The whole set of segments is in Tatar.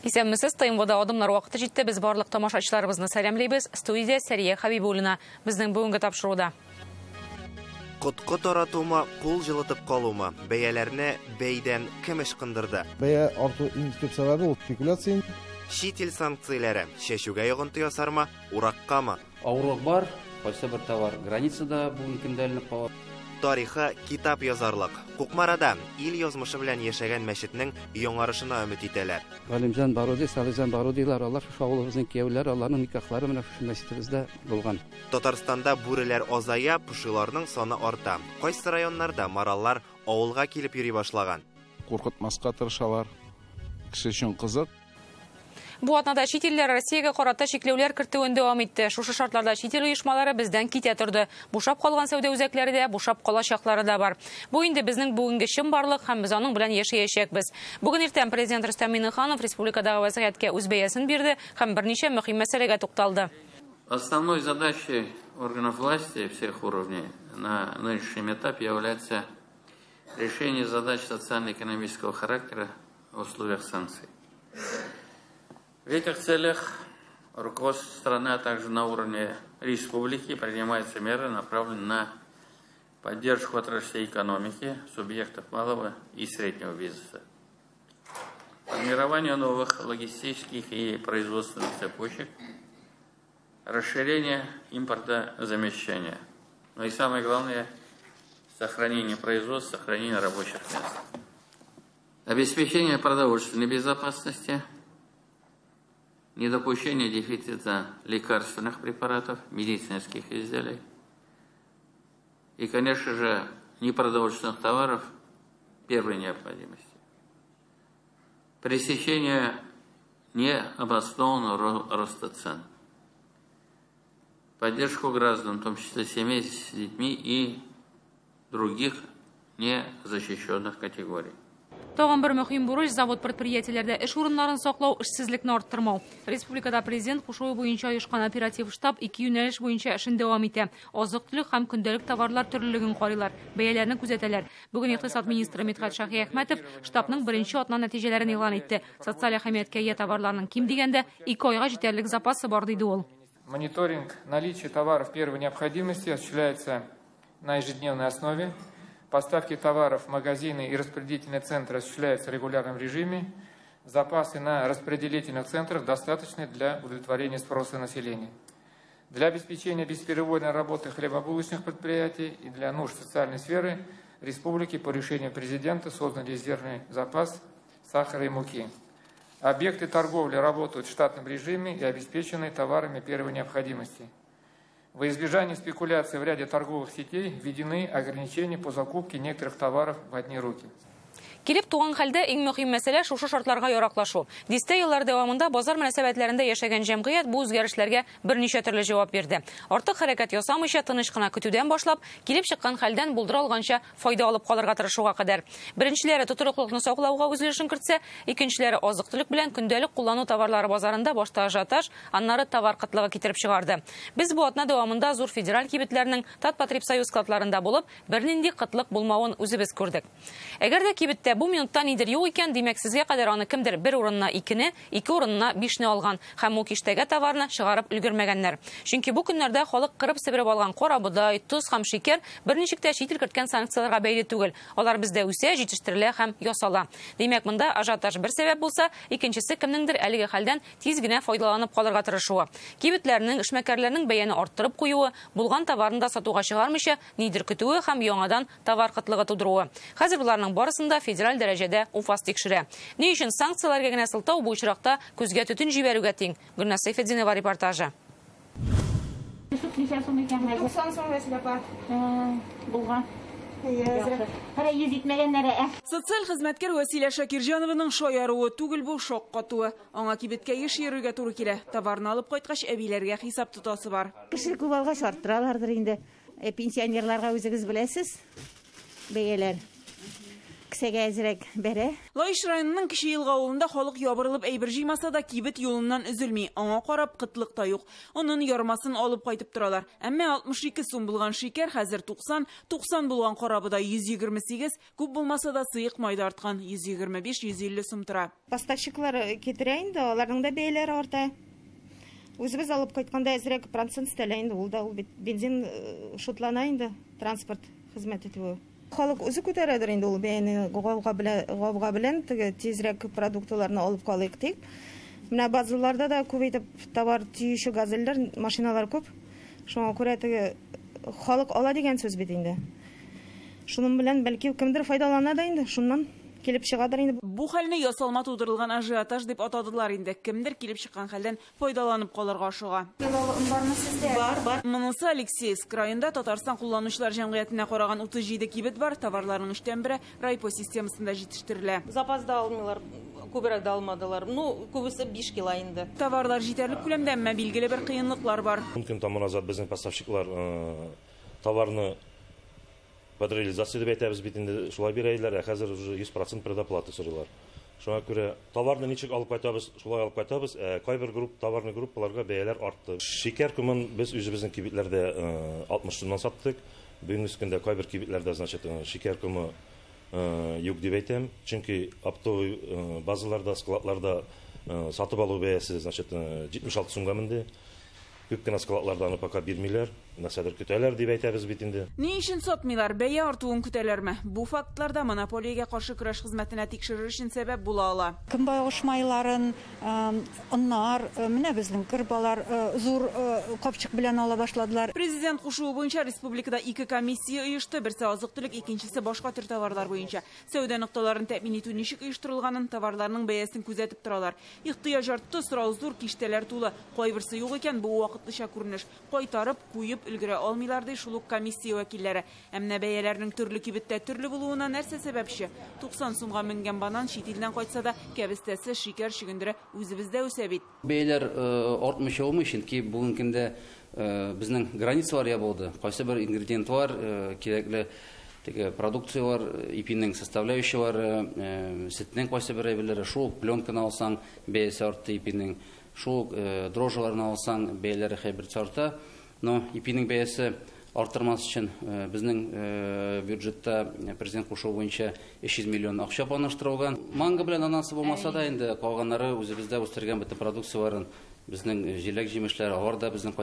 Исәнмесез, тыйынвода адымнар вакыты җитте. Без барлык тамашачыларыбызны сәламләйбез. Студия Сәрия Хәбибуллина безнең бүгенге тапшыруда. Кутку таратума, кул жылытып калума, бәяләрне бәйдән кем ышкындырды? Бәя арту төп сәбәбе ул спекуляция. Чит ил санкцияләре чәчүгә йогынты ясармы, ураккамы? Авырлык бар, кайсы бер товар границада бүген көндәлек кала. Тарихы китап язарлык. Кукмарада ил язмышы белән яшәгән мәчетнең яңарышына өмет итәләр. Галимҗан Баруди, Салихҗан Барудилар, алар шу авылыбызның кияүләре, аларның никахлары менә шу мәчетебездә булган. Татарстанда бүреләр азая, пушыларның саны арта. Кайсы районнарда мараллар авылга килеп йөри башлаган. Куркытмаска тырышалар. Кеше өчен кызык. Бу атнада чит илләр Россиягә карата чикләүләр кертүен дәвам итте. Шушы шартларда чит ил оешмалары бездән китә торды. Бушап калган сәүдә үзәкләре дә, бушап калачаклары да бар. Бу инде безнең бүгенге чынбарлык һәм без аның белән яшәячәкбез. Бүген иртән президент Рөстәм Миңнеханов республикадагы вазгыятькә үз бәясен бирде һәм берничә мөһим мәсьәләгә тукталды. Основной задачей органов власти всех уровней на нынешнем этапе является решение задач социально-экономического характера в условиях санкций. В этих целях руководство страны, а также на уровне республики принимаются меры, направленные на поддержку отраслей экономики, субъектов малого и среднего бизнеса, формирование новых логистических и производственных цепочек, расширение импортозамещения, но и самое главное – сохранение производства, сохранение рабочих мест. Обеспечение продовольственной безопасности, недопущение дефицита лекарственных препаратов, медицинских изделий и, конечно же, непродовольственных товаров первой необходимости. Пресечение необоснованного роста цен. Поддержку граждан, в том числе семей с детьми и других незащищенных категорий. Тагын бер мөһим бурыч завод предприятиеләрдә эш урыннарын саклау, эшсезлекне арттырмау. Республикада президент кушуы буенча оешкан оператив штаб 2 юнәлеш буенча эшен дәвам итә. Азык-төлек һәм көндәлек товарлар төрлелеген карыйлар, бәяләрне күзәтәләр. Бүген икътисад министры Митхат Шаһи-Әхмәтов штабның беренче атна нәтиҗәләрен игълан итте. Социаль әһәмияткә ия товарларның ким дигәндә 2 айга җитәрлек запасы бар диде ул. Мониторинг наличия товаров первой необходимости осуществляется на ежедневной основе. Поставки товаров в магазины и распределительные центры осуществляются в регулярном режиме. Запасы на распределительных центрах достаточны для удовлетворения спроса населения. Для обеспечения бесперебойной работы хлебобулочных предприятий и для нужд социальной сферы республики по решению президента создан резервный запас сахара и муки. Объекты торговли работают в штатном режиме и обеспечены товарами первой необходимости. Во избежание спекуляции в ряде торговых сетей введены ограничения по закупке некоторых товаров в одни руки. Килеп туган хәлдә иң мөһим мәсьәлә шушы шартларга яраклашу. Дистә еллар дәвамында базар мөнәсәбәтләрендә яшәгән җәмгыять бу үзгәрешләргә берничә төрле җавап бирде. Артык хәрәкәт ясамыйча, тыныч кына көтүдән башлап, килеп чыккан хәлдән булдыра алганча файда алып калырга тырышуга кадәр. Беренчеләре тотрыклыкны саклауга үз өлешен кертсә, икенчеләре азык-төлек белән көндәлек куллану товарлары базарында башта ажиотаж, аннары товар кытлыгы китереп чыгарды. Без бу атна дәвамында зур федераль кибетләрнең Татпотребсоюз складларында булып, бернинди кытлык булмавын үзебез күрдек. Әгәр дә кибеттә бу минутта нидер юк икән, димәк сезгә кадәр аны кемдер бер урынына 2-не, 2 урынына 5-не алган һәм ул киштәге товарны чыгарып өлгермәгәннәр. Чөнки бу көннәрдә халык кырып себереп алган кара будай, туз һәм шикәр берничек тә чит ил керткән санкцияларга бәйле түгел. Алар бездә үсә, җитештерелә һәм ясала. Димәк, монда ажиотаж бер сәбәп булса, икенчесе кемнеңдер әлеге хәлдән тиз генә файдаланып калырга тырышуы. Кибетләрнең, эшмәкәрләрнең бәяне арттырып куюы, булган товарны да сатуга чыгармыйча, нидер көтүе һәм яңадан товар кытлыгы тудыруы. Хәзер буларның барысында федераль дәрәҗәдә УФАС тикшерә. Ни өчен санкцияләргә генә сылтау бу очракта күзгә төтен җибәрүгә тиң? Гөлназ Сәйфетдинова репортажы. Социаль хезмәткәр Василия Шакирҗанованың шаярыуы түгел бу, шок катуы. Аңа кибеткә еш йөрергә туры килә. Товарны алып кайткач, әбиләргә хисап тотасы бар. Кеше күп алгач арттыралардыр инде. Пенсионерларга үзегез беләсез, бәяләр. кісеге әзірек бәрі. Лайыш районының кіші елға ауылында халық ябырылып әйбір жимаса да кибет yolundan üzülмей, аңа қарап қытлық та юк. Оның ярмасын алып қайтып тұралар. Әмме 62 сум булган шикер хәзер 90 булган қарабыда 128, күп булмаса да сыйық майда артқан 125-150 сум тора. Поставщиклар кетірә инде, аларның да бәйләре арта. Үзебез алып кайтканда әзрәк процент стәлә инде, ул да бензин шотлана инде, транспорт хезмәт итүе. Халык үзе күтәрәдер инде ул бәяне гавга белән тизрәк продуктларны алып калыйк дип. Менә базаларда да күп товар тиюче газельләр, машиналар күп. Шуңа күрә халык ала дигән сүз бит инде. Шуның белән бәлки кемдер файдалана да инде, шуннан килеп чыгадыр инде. Бу хәлне ясалма тудырылган ажиотаж дип атадылар инде. Кемдер килеп чыккан хәлдән файдаланып калырга ашыга. Бармы сездә? Бар. Монысы Алексеевск районында Татарстан кулланучылар җәмгыятенә караган 37 кибет бар. Товарларның 3тән бире райпо системасында җитештерелә. Запасда алмыйлар, күбрәк дә алмадылар. Күбесе 5 кило инде. Товарлар җитәрлек күләмдә, әмма билгеле бер кыенлыклар бар. Мөмкин тому назад безнең поставщиклар товарны под реализация дип әйтәбез бит инде, шулай бирәйләр, хәзер уже 100% предоплата сорыйлар. Шуңа күрә товарны ничек алып кайтабыз, шулай алып кайтабыз, кайбер товарны группаларга бәяләр артты. Шикәр күмен без үзебезнең кибетләрдә 60 сумнан саттык. Бүгенге көндә кайбер кибетләрдә значит шикәр күме юк дип әйтәм, чөнки оптовый базаларда, складларда сатып алу бәясе значит 76 сумга менде. Күп кенә складларда аны пока бирмиләр, нәрсәдер көтәләр дип әйтәбез бит инде. Ни өчен сатмыйлар, бәя артуын көтәләрме? Бу фактларда монополиягә каршы көрәш хезмәтенә тикшерер өчен сәбәп була ала. Көнбагыш майларын, оннар, менә безнең кырбалар зур капчык белән ала башладылар. Президент кушуы буенча республикада 2 комиссия оешты, берсе азык-төлек, икенчесе башка төр товарлар буенча. Сәүдә нокталарын тәэмин итү ничек оештырылганын, товарларның бәясен күзәтеп торалар. Ихтыяҗ артты, сорау зур, киштәләр тулы. Кайберсе юк икән, бу вакытлыча күренеш. Кайтарып, куеп өлгерә алмыйлар ди шул комиссия вәкилләре. Әмма бәяләрнең төрле кибеттә төрле булуына нәрсә сәбәпче? 90 сумга менгән банан чит илдән кайтса да, кәбестәсе, шикәр шигендере үзебездә үсә бит. Бәяләр артмыйча булмый, чөнки бүгенге көндә безнең границалар ябылды. Кайсы бер ингредиент бар, кирәкле продукция бар, ипинең составляющиялары, сөтнең кайсы бер әйберләре, шул пленканы алсаң, бәясе артты ипинең, шул дрожжаларны алсаң, бәяләре хәбәр арта. Но ипинең бәясе артырмас өчен безнең бюджетта президент кушуы буенча 300 миллион акча планлаштырылган. Манго белән ананасы булмаса да инде калганнары үзебездә үстергән бөтен продукцияларын безнең җиләк-җимешләр аларда безнең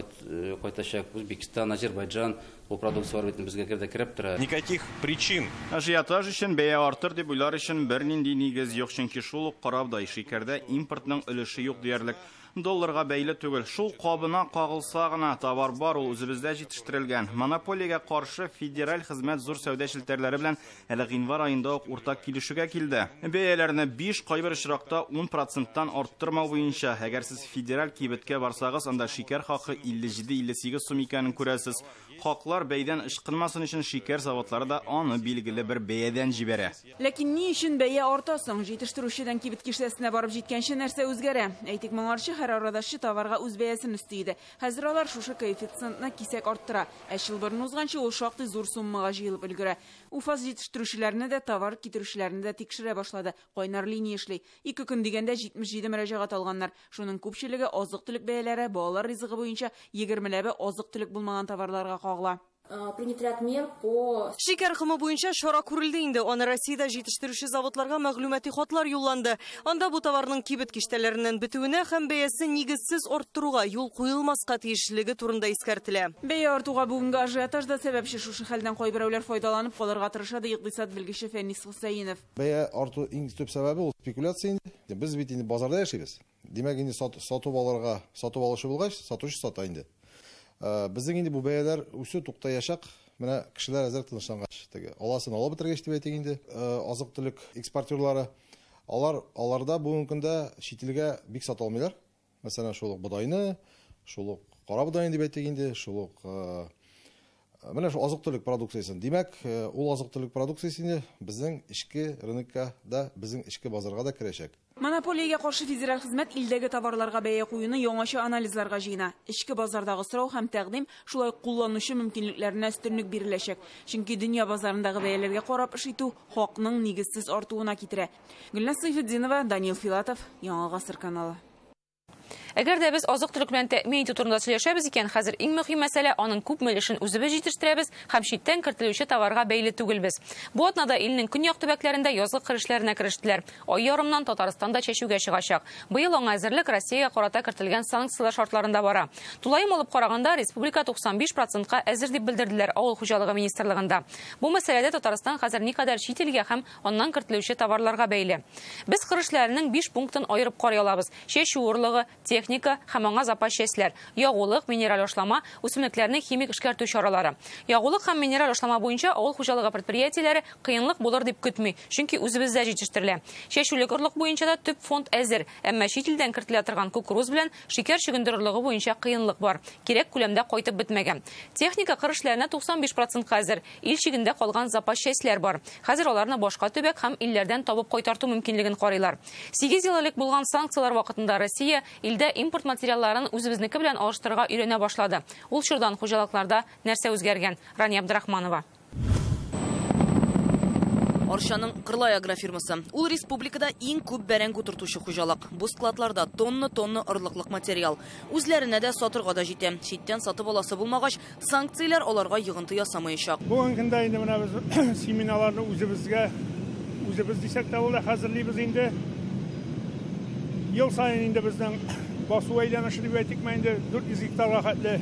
кайтачак. Үзбекстан, Азербайҗан бу продукциялар бит безгә кереп тора. Никаких причин. Ажиотаж өчен бәя артыр дип уйлар өчен бернинди нигез юк, чөнки шул ук карабдай шикәрдә импортның өлеше юк диярлек. Долларга бәйле түгел. Шул кабына кагылса гына товар бар, ул үзебездә җитештерелгән. Монополиягә каршы федераль хезмәт зур сәүдә шелтәрләре белән әле гыйнвар аенда ук уртак килешүгә килде. Бәяләрне 5, кайбер очракта 10%-тан арттырмау буенча, әгәр сез федераль кибеткә барсагыз, анда шикәр хакы 57-58 сум икәнен күрәсез. Хаклар бәйдән ышкынмасын өчен шикәр заводлары да аны билгеле бер бәядән җибәрә. Ләкин ни өчен бәя арта соң? Җитештерүчедән кибет кишәсенә барып җиткәнче нәрсә үзгәрә? Әйтик, моңарчы һәр арадашы товарга үз бәясен өстейде. Хәзер алар шушы коэффициентны кисәк арттыра. Ел борын узганчы ул шактый зур суммага җыелып өлгерә. Уфас җитештерүчеләрне дә, товар китерүчеләрне дә тикшерә башлады. Кайнар линия эшли. 2 көн дигәндә 77 мөрәҗәгать алганнар. Шуның күпчелеге азык-төлек бәяләре, балалар ризыгы буенча 20ләбе азык-төлек булмаган товарларга кагыла. Принят ряд мер по... Шикәр хымы буенча чара күрелде инде. Аны Россиядә җитештерүче заводларга мәгълүмати хатлар юлланды. Анда бу товарның кибет киштәләреннән бетүенә һәм бәясе нигезсез арттыруга юл куелмаска тиешлеге турында искәртелә. Бәя артуга бүгенге ажиотаж да сәбәпче. Шушы хәлдән кайберәүләр файдаланып калырга тырыша ди икътисад белгече Фәнис Хусаинов. Бәя арту иң төп сәбәбе ул спекуляция инде. Без бит инде базарда яшибез. Димәк инде сатып алучы булгач, сатучы сата инде. Безнең инде бу бәяләр үсү туктаячак. Менә кешеләр әзер тынычлангач, аласын алып бетергәч дип әйтик инде. Азык-төлек экспортерлары аларда бүгенге көндә чит илгә бик сата алмыйлар. Мәсәлән, шул бодайны, шул кара бодайны дип әйтик инде, шул менә шу азык-төлек продукциясын. Димәк, ул азык-төлек продукциясы инде безнең ичке рынокка да, безнең ичке базарга да керәчәк. Монополиягә каршы федераль хезмәт илдәге товарларга бәя куюны яңаша анализларга җыена. Ичке базардагы сорау һәм тәкъдим шулай кулланучы мөмкинлекләренә өстенлек биреләчәк. Чөнки дөнья базарындагы бәяләргә карап эш итү хакның нигезсез артуына китерә. Гөлназ Сайфетдинова, Данил Филатов, Яңа гасыр каналы. Әгәр дә без азык-төлек белән тәэмин итү турында сөйләшәбез икән, хәзер иң мөһим мәсьәлә аның күпме өлешен үзебез җитештерәбез һәм читтән кертелүче товарга бәйле түгелбез. Бу атнада илнең көньяк төбәкләрендә язгы кырышларына керештеләр. Ай ярымнан Татарстанда чәчүгә чыгачак. Быел аңа әзерлек Россиягә карата кертелгән санкциялар шартларында бара. Тулаем алып караганда, республика 95%-ка әзер дип белдерделәр авыл хуҗалыгы министрлыгында. Бу мәсьәләдә Татарстан хәзер никадәр чит илгә һәм аннан кертелүче товарларга бәйле. Без кырышларының 5 пунктын аерып карый алабыз. Чәчү урлыгы, техника һәм аңа запас чәчләр, ягулык, минераль ашлама, үсемлекләрнең химик эшкәртү чаралары. Ягулык һәм минераль ашлама буенча авыл хуҗалыгы предприятиеләре кыенлык булыр дип көтми, чөнки үзебездә җитештерелә. Чәчүлек орлык буенча да төп фонд әзер, әмма чит илдән кертелә торган кукуруз белән шикәр чөгендер орлыгы буенча кыенлык бар. Кирәк күләмдә кайтып бетмәгән. Техника кырышларына 95%-ка әзер, ил чигендә калган запас чәчләр бар. Хәзер аларны башка төбәк һәм илләрдән табып кайтарту мөмкинлеген карыйлар. 8 ел элек булган санкциялар вакытында Россия илдә импорт материалларын үзебезнеке белән алыштырырга өйрәнә башлады. Ул чордан хуҗалыкларда нәрсә үзгәргән? Рания Абдрахманова. Арчаның Кырлай агрофирмасы. Ул республикада иң күп бәрәңге утыртучы хуҗалык. Бу складларда тонны орлыклык материал. Үзләренә дә сатырга да җитә. Читтән сатып аласы булмагач, санкциялар аларга йогынты ясамаячак. Бүгенге көндә инде менә без семинарларны үзебез дисәк тә ул хәзерлибез инде. Ел сайын инде безнең басу әйләнеше дип әйтик инде 400 гектарга хәтле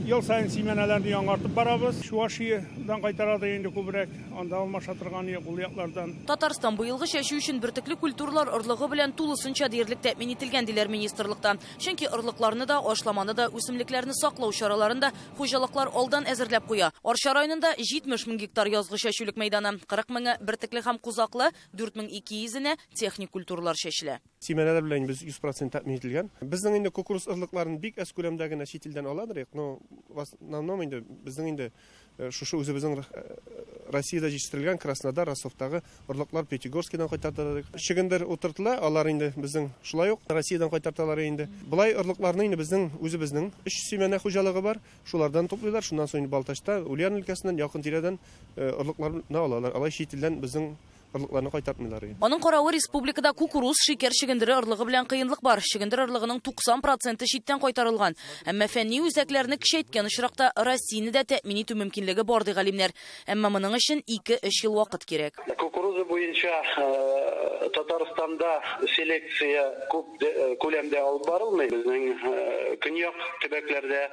ел сайын семинарларны яңартып барабыз. Шуашидан кайтарады инде күбрәк, анда алмаша торган ул яклардан. Татарстан быелгы чәчү өчен бертекле культуралар орлыгы белән тулысынча диярлек тәэмин ителгән диләр министрлыкта. Чөнки орлыкларны да, ашламаны да, үсемлекләрне саклау чараларында хуҗалыклар алдан әзерләп куя. Арча районында 70 мең гектар язгы чәчүлек мәйданы, 40 меңе бертекле һәм кузаклы, 4200-не техник культуралар чәчелә. Семинарлар белән без 100% тәэмин ителгән. Безнең инде кукуруз орлыкларын бик әз күләмдә генә чит илдән аладыр. В основном инде безнең инде шушы үзебезнең Россиядә җитештерелгән Краснодар, Ростовтагы орлыклар Пятигорскидан кайтартылар. Чөгендер утыртыла, алар инде безнең шулай ук Россиядән кайтарталар инде. Булай орлыкларны инде безнең үзебезнең 3 семена хуҗалыгы бар. Шулардан туплыйлар. Шуннан соң Балтачта, Ульян өлкәсеннән якын тирәдән орлыкларны алалар. Алай чит илдән безнең орлыкларны кайтартмыйлар. Аның каравы республикада кукуруз, шикәр чөгендере орлыгы белән кыенлык бар. Чөгендер орлыгының 90% читтән кайтарылган. Әмма фәнни үзәкләрне кичәйткән очракта Россияны да тәэмин итү мөмкинлеге бар ди галимнәр. Әмма моның өчен 2-3 ел вакыт кирәк. Кукуруза буенча Татарстанда селекция күп күләмдә алып барылмый. Безнең көньяк төбәкләрдә,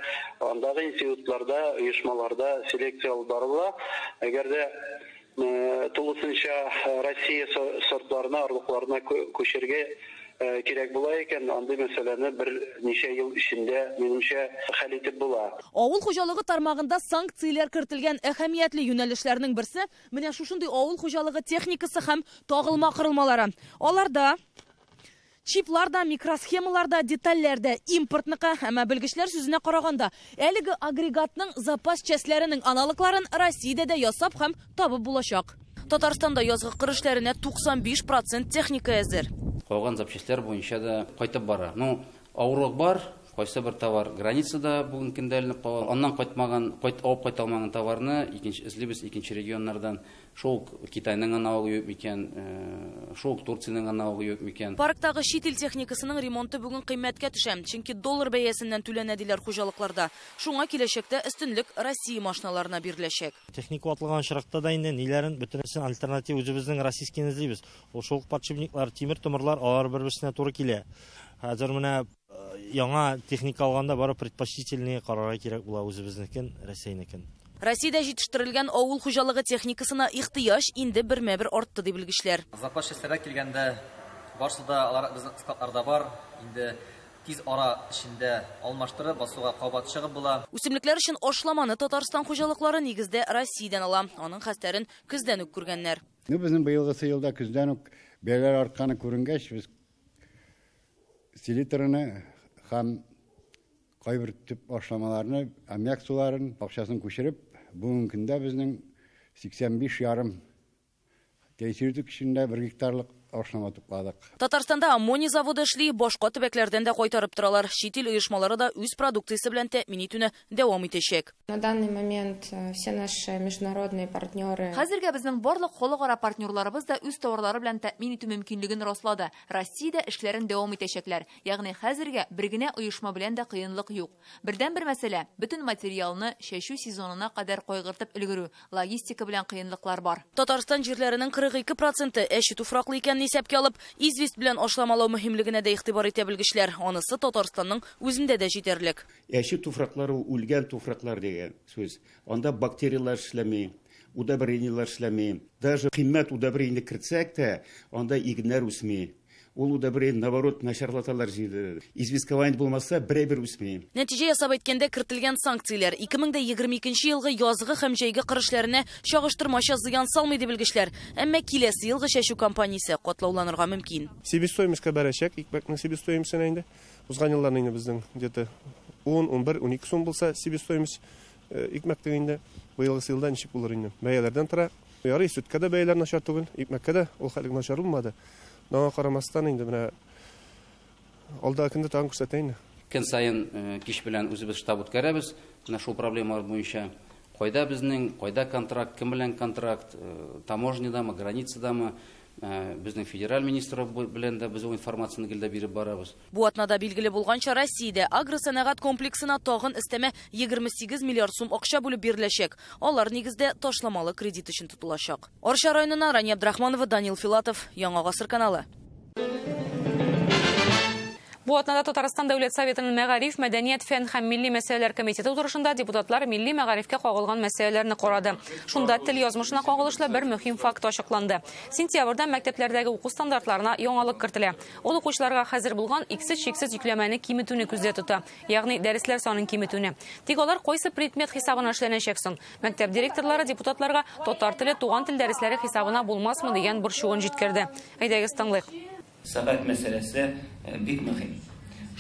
андагы институтларда, оешмаларда селекция алып барыла. Әгәр дә тулысынча Россия сортларына, орлыкларына күчергә кирәк була икән, андый мәсьәләне бер ничә ел эчендә минемчә хәл итеп була. Авыл хуҗалыгы тармагында санкциялар кертелгән әһәмиятле юнәлешләрнең берсе менә шушындый авыл хуҗалыгы техникасы һәм тагылма кырылмалары. Аларда чипларда, микросхемаларда, детальләрдә импортныкы, әмма белгечләр сүзенә караганда, әлеге агрегатның запас частьләренең аналыкларын Россиядә дә ясап һәм табып булачак. Татарстанда язгы кырышларына 95% техника әзер. Калган запчастлар буенча да кайтып бара. Авырлык бар, кайсы бер товар границада бүген көндәлек калган. Аннан алып кайта алмаган товарны эзлибез икенче регионнардан. Шул Китайның аналогы юк микән, шул Турциянең аналогы юк микән. Парктагы чит ил техникасының ремонты бүген кыйммәткә төшә, чөнки доллар бәясеннән түләнә диләр хуҗалыкларда. Шуңа киләчәктә өстенлек Россия машиналарына биреләчәк. Техник ватылган очракта да инде ниләрен бөтенесен альтернатив үзебезнең российскийны эзлибез. Ул шул подшипниклар, тимер томырлар алар бер-берсенә туры килә. Хәзер менә яңа техника алганда бары предпочтительный карарга кирәк була үзебезнекен, Россиянекен. Россиядә җитештерелгән авыл хуҗалыгы техникасына ихтыяҗ инде бермә-бер артты ди белгечләр. Запас частьләргә килгәндә барысы да алар безнең складларда бар. Инде тиз ара эчендә алмаштырып, басуга кабат чыгып була. Үсемлекләр өчен ашламаны Татарстан хуҗалыклары нигездә Россиядән ала. Аның хәстәрен көздән үк күргәннәр. Безнең быелгы елда көздән үк бәяләр артканы күренгәч, без селитраны һәм кайбер төп ашламаларны, аммиак суларын акчасын күчереп, бүгенге көндә безнең 85,5 тәэсир итү кешендә 1 гектарлык ашнама тупладык. Татарстанда аммоний заводы эшли, башка төбәкләрдән дә кайтарып торалар. Чит ил оешмалары да үз продукциясе белән тәэмин итүне дәвам итәчәк. На данный момент все наши международные партнеры. Хәзергә безнең барлык халыкара партнерларыбыз да үз товарлары белән тәэмин итү мөмкинлеген раслады. Россиядә эшләрен дәвам итәчәкләр. Ягъни хәзергә бер генә оешма белән дә кыенлык юк. Бердән-бер мәсьәлә бөтен материалны чәчү сезонына кадәр кайгыртып өлгерү, логистика белән кыенлыклар бар. Татарстан җирләренең 42% әче туфраклы икәнне исәпкә алып, извест белән ашламалау мөһимлегенә дә игътибар итә белгечләр. Анысы Татарстанның үзендә дә җитәрлек. Әче туфраклар үлгән туфраклар дигән сүз. Анда бактериялар эшләми, удобрениялар эшләми. Даже кыйммәт удобрение кертсәк тә, анда игеннәр үсми. Ул удобрение наоборот начарлаталар җиде. Известкование булмаса, берәбер үсми. Нәтиҗә ясап әйткәндә кертелгән санкцияләр 2022 елгы язгы һәм җәйге кырышларына чагыштырмача зыян салмый дип белгечләр. Әмма киләсе елгы чәчү кампаниясе катлауланырга мөмкин. Себестоимостька бәрәчәк, икмәкнең себестоимостьсына инде. Узган елларда инде безнең где-то 10, 11, 12 сум булса себестоимость икмәктең инде. Быелгы елда ничек булыр инде? Бәяләрдән тора. Ярый, сөткә дә бәяләр начар түгел, икмәккә дә ул хәллек начар булмады. Наңа карамастан инде менә алда көндә тагын күрсәтәйин. Көн сайын кич белән үзебез штаб үткәрәбез. Менә шул проблемалар буенча кайда безнең, кайда контракт, кем белән контракт, таможнядамы, границадамы, безнең федераль министры белән дә без ул информацияны гелдә биреп барабыз. Бу атнада билгеле булганча Россиядә агросәнәгать комплексына тагын өстәмә 28 миллиард сум акча бүлеп биреләчәк. Алар нигездә ташламалы кредит өчен тотылачак. Арча районына Рания Абдрахманова, Данил Филатов, Яңа гасыр каналы. Бу атнада Татарстан Дәүләт Советының мәгариф, мәдәният, фән һәм милли мәсьәләләр комитеты утырышында депутатлар милли мәгарифкә кагылган мәсьәләләрне карады. Шунда тел язмышына кагылышлы бер мөһим факт ачыкланды. Сентябрьдә мәктәпләрдәге уку стандартларына яңалык кертелә. Ул укучыларга хәзер булган иксез-чиксез йөкләмәне киметүне күздә тота, ягъни дәресләр санын киметүне. Тик алар кайсы предмет хисабына эшләнәчәк соң? Мәктәп директорлары депутатларга татар теле, туган тел дәресләре хисабына булмасмы дигән борчуын җиткерде. Әйдәгез тыңлыйк. Сәгать мәсьәләсе бик мөһим.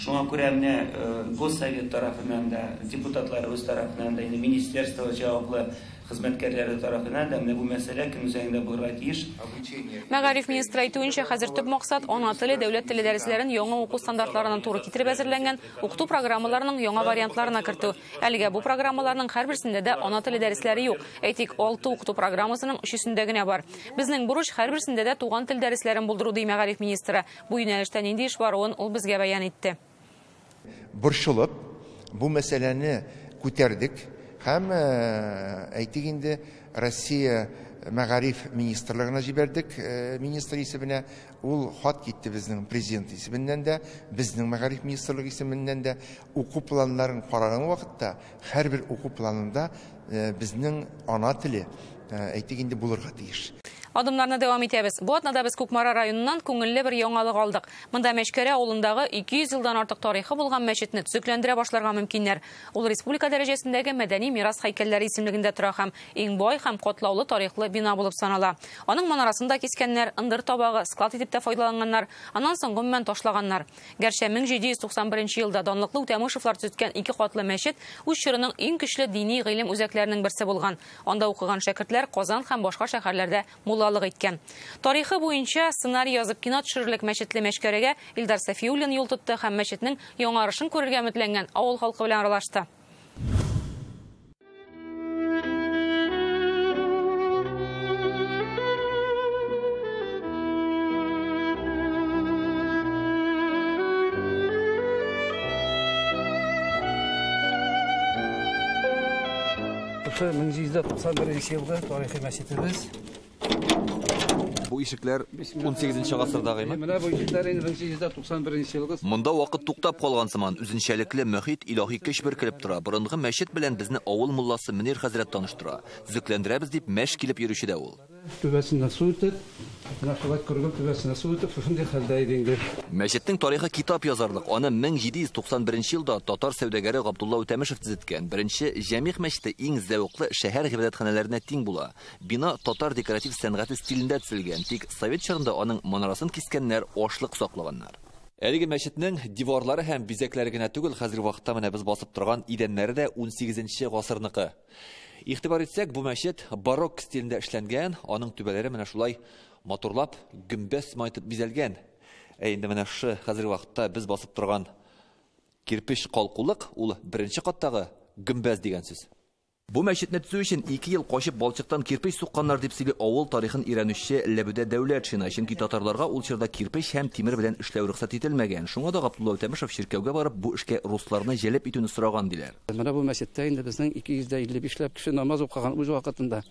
Шуңа күрә менә Госсовет тарафыннан да, депутатлар үз тарафыннан да, министерство җаваплы хезмәткәрләре тарафыннан да менә бу мәсьәлә көн үзәгендә булырга тиеш. Мәгариф министры әйтүенчә, хәзер төп максат ана теле, дәүләт теле дәресләрен яңа уку стандартларына туры китереп әзерләнгән укыту программаларының яңа вариантларына кертү. Әлегә бу программаларның һәрберсендә дә ана теле дәресләре юк. Әйтик, 6 укыту программасының 3-сендә генә бар. Безнең бурыч һәрберсендә дә туган тел дәресләрен булдыру ди мәгариф министры. Бу юнәлештә нинди эш баруын ул безгә бәян итте. Борчылып, бу мәсьәләне күтәрдек һәм әйтик инде Россия мәгариф министрлыгына җибәрдек, министр исеменә. Ул хат китте безнең президент исеменнән дә, безнең мәгариф министрлыгы исеменнән дә. Уку планнарын караган вакытта һәрбер уку планында безнең ана теле әйтик инде булырга тиеш. Адымнарны дәвам итәбез. Бу атнада без Күкмара районыннан күңелле бер яңалык алдык. Монда Мәчкәрә авылындагы 200 елдан артык тарихы булган мәчетне төзекләндерә башларга мөмкиннәр. Ул республика дәрәҗәсендәге мәдәни мирас һәйкәлләре исемлегендә тора һәм иң бай һәм катлаулы тарихлы бина булып санала. Аның манарасында кискәннәр, ындыр табагы, склад итеп тә файдаланганнар, аннан соң гомумән ташлаганнар. Гәрчә 1791 елда данлыклы Үтәмышевлар төзеткән 2 катлы мәчет үз чорының иң көчле дини гыйлем үзәкләренең берсе булган. Анда укыган шәкертләр Казан һәм башка шәһәрләрдә муллалык иткән. Тарихы буенча сценарий язып кино төшерерлек мәчетле Мәчкәрәгә Илдар Сафиуллин юл тотты һәм мәчетнең яңарышын күрергә өметләнгән авыл халкы белән аралашты. Ошо 1791 елгы тарихи мәчетебез. Бу ишекләр 18-нче гасырдагымы? Менә бу ишекләр 1891 елгы. Монда вакыт туктап калган сыман, үзенчәлекле мөхит, илаһи көч биркелеп тора. Борынгы мәчет белән безне авыл мулласы Мөнир хәзрәт таныштыра. Төзекләндерәбез дип мәш килеп йөрүче дә ул. Түбәсенә су үтеп, менә шулай күргән түбәсенә су үтеп, шундый хәлдә иде инде. Мәчетнең тарихы китап язарлык. Аны 1791 елда татар сәүдәгәре Габдулла Үтәмешев төзеткән. Беренче Җәмигъ мәчете иң зәвыклы шәһәр гыйбадәтханәләренә тиң була. Бина татар декоратив сәнгате стилендә төзелгән. Тик совет чорында аның манарасын кискәннәр ашлык саклаганнар. Әлеге мәчетнең диварлары һәм бизәкләре генә түгел, хәзерге вакытта менә без басып торган идәннәре дә 18-нче гасырныкы. Игътибар итсәк, бу мәчет барокк стилендә эшләнгән, аның түбәләре менә шулай Моторлап, гүмбәс майтып бизәлгән. Инде менә шы хәзерге вакытта без басып торган кирпич калкулык ул беренче каттагы гүмбәз дигән сүз. Бу мәчетне төзү өчен 2 ел качып балчыктан кирпич сукканнар дип сөйли авыл тарихын өйрәнүче Ләбүдә Дәүләтшина. Чөнки татарларга ул чорда кирпич һәм тимер белән эшләү рөхсәт ителмәгән. Шуңа да Габдулла Үтәмешев чиркәүгә барып бу эшкә русларны җәлеп итүне сораган диләр. Менә бу мәчеттә инде безнең 255 кеше намаз укыган үз вакытында.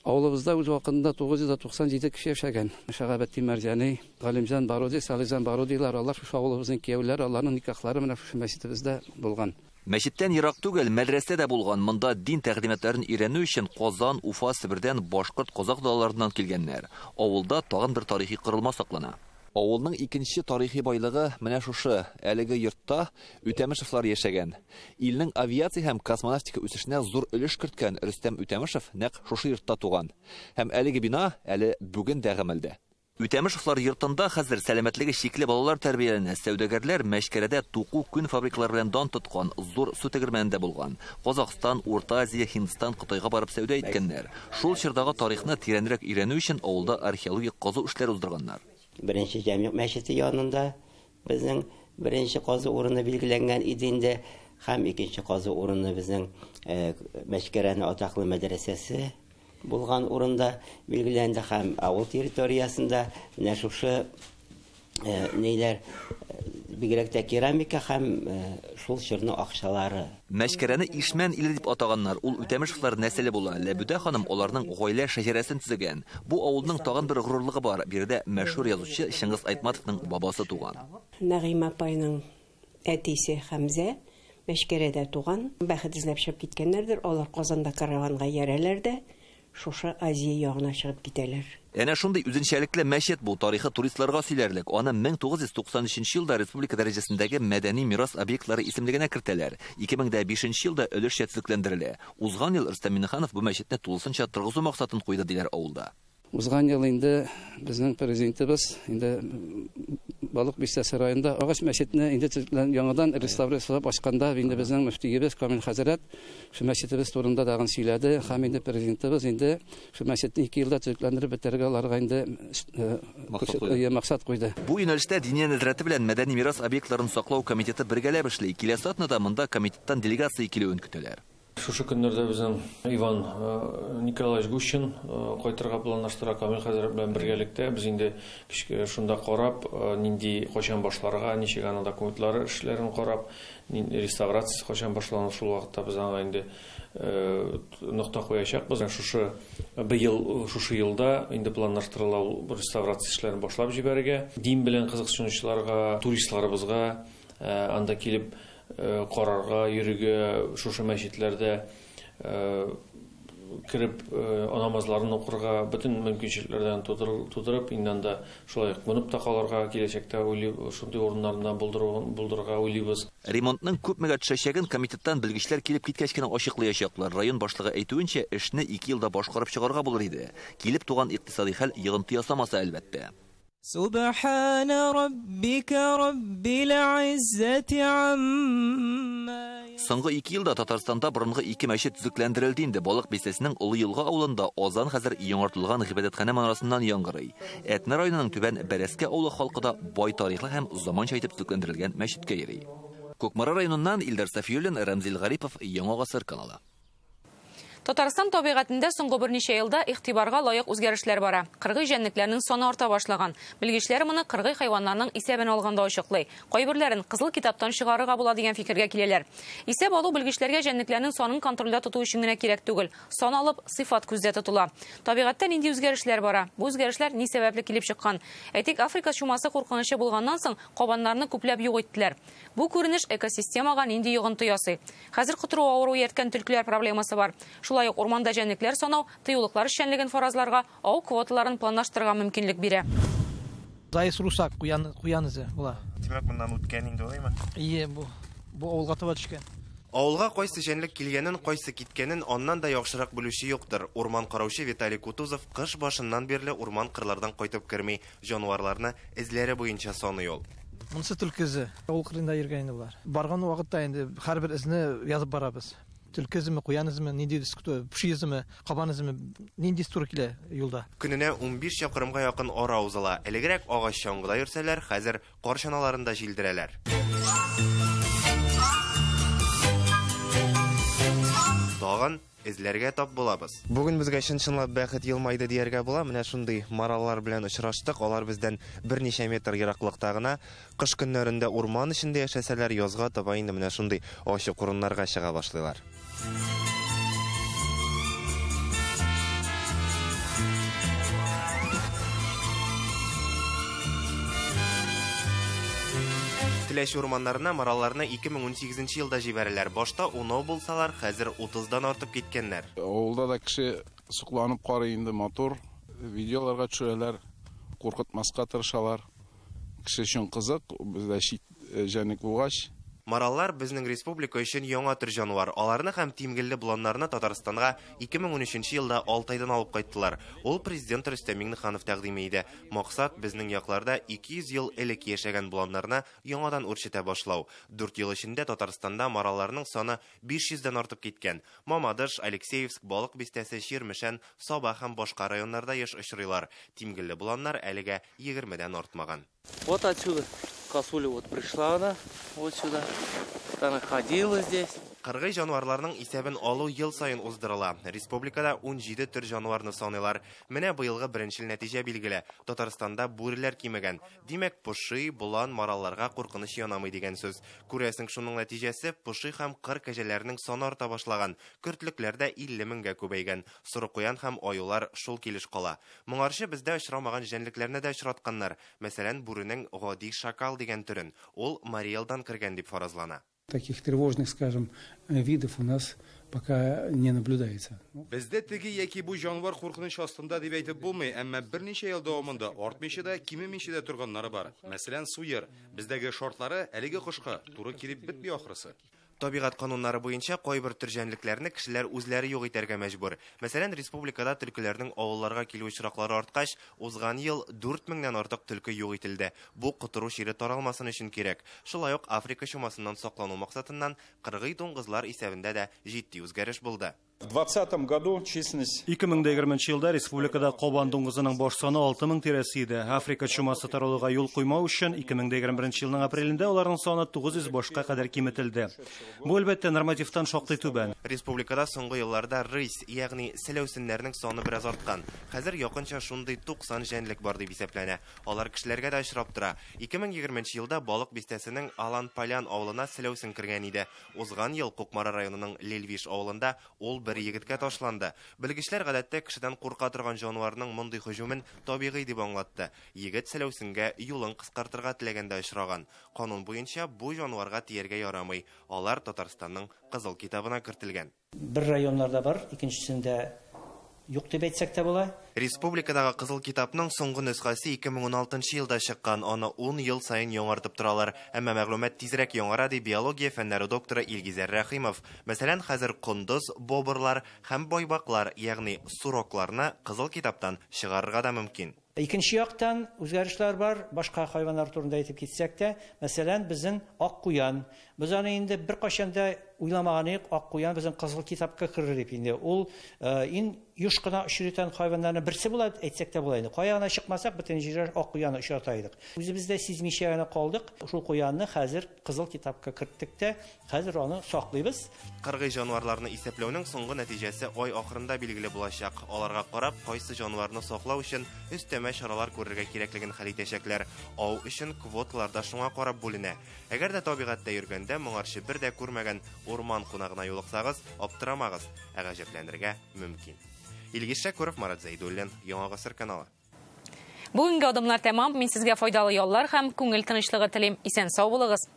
Авылыбызда үз вакытында 997 кеше яшәгән. Шәгабәтти Мәрҗани, Галимҗан Баруди, Салихҗан Барудилар, алар шу авылыбызның кияүләре, аларның никахлары менә шу мәчетебездә булган. Мәчеттән ерак түгел, мәдрәсә дә булган. Монда дин тәкъдиматларын өйрәнү өчен Казан, Уфа, Себердән, башкорт, казак далаларыннан килгәннәр. Авылда тагын бер тарихи кырылма саклана. Авылның икенче тарихи байлыгы менә шушы, әлеге йортта Үтәмешевлар яшәгән. Илнең авиация һәм космонавтика үсешенә зур өлеш керткән Рөстәм Үтәмешев нәкъ шушы йортта туган. Һәм әлеге бина әле бүген дә гамәлдә. Үтәмешевлар йортында хәзер сәламәтлеге шикле балалар тәрбияләнә. Сәүдәгәрләр Мәшкәрәдә туку күн фабрикалары белән дан тоткан, зур су тегермәнендә булган. Казакстан, Урта Азия, Һиндстан, Кытайга барып сәүдә иткәннәр. Шул чордагы тарихны тирәнрәк өйрәнү өчен авылда археологик казу эшләре уздырганнар. Беренче җәмгыять мәчете янында безнең беренче казу урыны билгеләнгән иде инде, һәм икенче казу урыны безнең Мәшкәрәнең атаклы мәдрәсәсе булган урында билгеләнде, һәм авыл территориясында менә шушы нәйләр бигрәк тә керамика һәм шул чорны акчалары. Мәшкәрәне Ишмән иле дип атаганнар. Ул Үтәмешевлар нәселе була. Ләбүдә ханым аларның гаилә шәҗәрәсен төзегән. Бу авылның тагын бер горурлыгы бар. Биредә мәшһүр язучы Шыңгыз Айтматовның бабасы туган. Нәгыймә апайның әтисе Хәмзә Мәшкәрәдә туган. Бәхет эзләп чыгып киткәннәрдер. Алар Казанда караванга йөрәләр дә шушы Азия ягына чыгып китәләр. Әнә шундый үзенчәлекле мәчет бу, тарихы туристларга сөйләрлек. Аны 1993 елда республика дәрәҗәсендәге мәдәни мирас объектлары исемлегенә кертәләр. 2005 елда өлеш төзекләндерелә. Узган ел Рөстәм Миннеханов бу мәчетне тулысынча торгызу максатын куйды диләр авылда. Узган ел инде безнең президентыбыз инде Балык бистәсе районында агач мәчетне инде яңадан реставрациялап ачканда инде безнең мөфтиебез Камил хәзрәт шу мәчетебез турында дагын сөйләде. Һәм инде президентыбыз инде шу мәчетне 2 елда төзекләндереп бетергә аларга инде максат куйды. Бу юнәлештә Диния нәзарәте белән мәдәни мирас объектларын саклау комитеты бергәләп эшли. Киләсе атнада монда комитеттан делегация килүен көтәләр. Шушы көннәрдә безнең Иван Николаевич Гущин кайтырга планлаштыра Камил хәзрәт белән бергәлектә. Без инде шунда карап, нинди качан башларга, ничек аның документлары эшләрен карап, реставрация качан башланыр, шул вакытта без аңа инде нокта куячакбыз. Шушы быел, шушы елда инде планлаштырыла реставрация эшләрен башлап җибәрергә. Дин белән кызыксынучыларга, туристларыбызга анда килеп карарга, йөрүгә, шушы мәчетләрдә кирип намазларын укырга, бөтен мөмкинчелекләрдән тудырып, иннән дә шулай кунып та калырга, киләчәктә шундый урыннарда булдырырга уйлыйбыз. Ремонтның күпмегә төшәчәген комитеттан белгечләр килеп киткәч кенә ачыклаячаклар. Район башлыгы әйтүенчә, эшне 2 елда башкарып чыгарга булыр иде. Килеп туган икътисади хәл йогынты ясамаса әлбәттә. سبحان ربك رب العزة عما. Соңгы 2 елда Татарстанда борынгы 2 мәчет төзекләндерелде инде. Балык бистәсенең Улы Елга авылында азан хәзер яңартылган гыйбадәтханә манарасыннан яңгырый. Әтнә районының Түбән Бәрәскә авылы халкы да бай тарихлы һәм заманча итеп төзекләндерелгән мәчеткә йөри. Күкмара районыннан Илдар Сафиуллин, Рамзил Гарипов, Яңа Гасыр каналы. Татарстан табигатында соңгы берничә елда игътибарга лаек үзгәрешләр бара. Кыргый җәнлекләрнең саны арта башлаган. Белгечләр моны кыргый хайваннарның исәбен алганда ачыклый. Кайберләрен кызыл китаптан чыгарырга була дигән фикергә киләләр. Исәп алу белгечләргә җәнлекләрнең санын контрольдә тоту өчен генә кирәк түгел. Сан алып, сыйфат күздә тотыла. Табигатта нинди үзгәрешләр бара? Бу үзгәрешләр ни сәбәпле килеп чыккан? Әйтик, Африка чумасы куркынычы булганнан соң кабаннарны күпләп юк иттеләр. Бу күренеш экосистемага нинди йогынты ясый? Хәзер кытру авыру ярткән төлкеләр проблемасы бар. Шулай ук урманда җәнлекләр санау тыюлыклар эшчәнлеген фаразларга, ау квоталарын планлаштырырга мөмкинлек бирә. Зайыс русак куянызы була. Димәк, моннан үткән инде алаймы? Бу авылга таба төшкән. Авылга кайсы җәнлек килгәнен, кайсы киткәнен аннан да яхшырак белүче юктыр. Урман караучы Виталий Кутузов кыш башыннан бирле урман кырлардан кайтып керми, җанварларны эзләре буенча саный ул. Монысы төлкезе. Авыл кырында йөргән инде булар. Барган вакытта инде һәрбер изне язып барабыз. Түлкі ізімі, қоян ізімі, нендей пұши ізімі, қабан ізімі, нендей туры келе юлда. Күніне 15 шақырымға якын ара узыла. Элегерәк агач чаңгыда йөрсәләр, хәзер кар чаналарында җилдерәләр. Тагын эзләргә тап булабыз. Бүген безгә чынлап бәхет елмайды дияргә була. Менә шундый мараллар белән очраштык. Алар бездән берничә метр ераклыкта гына. Кыш көннәрендә урман эчендә яшәсәләр, язга таба инде менә шундый ачык урыннарга чыга башлыйлар. Теләш урманнарына маралларны 2018 елда җибәрәләр. Башта 10 булсалар, хәзер 30дан артып киткәннәр. Авылда да кеше сукланып карый инде, мотор видеоларга төшерәләр, куркытмаска тырышалар. Кеше өчен кызык, бездә чит җанлык булгач. Мараллар безнең республика өчен яңа төр җанвар. Аларны һәм тимгелле буланнарны Татарстанга 2013 елда Алтайдан алып кайттылар. Ул президент Рөстәм Миңнеханов тәкъдим итте. Максат безнең якларда 200 ел элек яшәгән буланнарны яңадан үрчетә башлау. 4 ел эчендә Татарстанда маралларның саны 500дән артып киткән. Мамадыш, Алексеевск, Балык бистәсе, Чирмешән, Саба һәм башка районнарда еш очрыйлар. Тимгелле буланнар әлегә 20дән артмаган. Вот отсюда косуля вот пришла она, вот сюда. Она ходила здесь. Кыргый җанварларның исәбен алу ел сайын уздырыла. Республикада 17 төр җанварны саныйлар. Менә быелгы беренчел нәтиҗә билгеле. Татарстанда бүреләр кимегән. Димәк, поши, булан, маралларга куркыныч янамый дигән сүз. Күрәсең, шуның нәтиҗәсе поши һәм кыр кәҗәләрнең саны арта башлаган. Көртлекләр дә 50 меңгә күбәйгән. Соры куян һәм аюлар шул килеш кала. Моңарчы бездә очрамаган җәнлекләрне дә очратканнар. Мәсәлән, бүренең гади шакал дигән төрен. Ул Мариэлдан кергән дип фаразлана. Таких тревожных, скажем, видов у нас пока не наблюдается. Бездә теге яки бу җанвар куркыныч астында дип әйтеп булмый, әмма берничә ел дәвамында артмыйча да, кимемичә дә торганнары бар. Мәсәлән, суер. Бездәге шартлары әлеге кышка туры килеп бетми ахрысы. Табигать кануннары буенча кайбер төр җәнлекләрне кешеләр үзләре юк итәргә мәҗбүр. Мәсәлән, республикада төлкеләрнең авылларга килү очраклары арткач, узган ел 4000дән артык төлке юк ителде. Бу кытыру чире таралмасын өчен кирәк. Шулай ук Африка чумасыннан саклану максатыннан кыргый дуңгызлар исәбендә дә җитди үзгәреш булды. В 2020 году численность 2020 елда республикада кабан дуңгызының баш саны 6000 тирәсе иде. Африка чумасы таралуга юл куймау өчен 2021 елның апрелендә аларның саны 900 башка кадәр киметелде. Бу әлбәттә нормативтан шактый түбән. Республикада соңгы елларда рысь, ягъни сәләүсеннәрнең саны бераз арткан. Хәзер якынча шундый 90 җәнлек бар дип исәпләнә. Алар кешеләргә дә очрап тора. 2020 елда Балык бистәсенең Алан-Полян авылына сәләүсен кергән иде. Узган ел Кукмара районының Лельвиш авылында ул бер егеткә ташланды. Белгечләр гадәттә кешедән курка торган җанварның мондый һөҗүмен табигый дип аңлатты. Егет сәләүсенгә юлын кыскартырга теләгәндә очраган. Канун буенча бу җанварга тияргә ярамый. Алар Татарстанның Кызыл китабына кертелгән. Бер районнарда бар, икенчесендә юк дип әйтсәк тә була. Республикадагы Кызыл китапның соңгы нөсхәсе 2016 елда чыккан. Аны 10 ел сайын яңартып торалар. Әмма мәгълүмат тизрәк яңара ди биология фәннәре докторы Илгизәр Рәхимов. Мәсәлән, хәзер кондыз, бобырлар һәм байбаклар, ягъни сурокларны Кызыл китаптан чыгарырга да мөмкин. Икенче яктан үзгәрешләр бар, башка хайваннар турында әйтеп китсәк тә, мәсәлән, безнең ак куян. Без аны инде бер кашанда уйламаганык, ак куян безнең Кызыл китапка керер дип инде. Ул ин юш кына очрайтан хайваннарның берсе була әйтсәк тә була инде. Каяна чыкмасак, бөтен җирләр ак куянны очрата идек. Үзебездә сизмичә генә калдык. Шул куянны хәзер Кызыл китапка керттек тә, хәзер аны саклыйбыз. Кыргый җанварларны исәпләүнең соңгы нәтиҗәсе ай ахырында билгеле булачак. Аларга карап, кайсы җанварны саклау өчен өстәмә чаралар күрергә кирәклеген хәл итәчәкләр. Ау өчен квоталар да шуңа карап бүленә. Әгәр дә табигатьтә йөргәндә моңарчы бер дә күрмәгән урман кунагына юлыксагыз, аптырамагыз, әгәҗәпләнергә мөмкин. Илгиз Шәкүров, Марат Зәйдуллин, Яңа Гасыр каналы. Бүгенге адымнар тәмам. Мин сезгә файдалы яллар һәм күңел тынычлыгы телим. Исән сау булыгыз.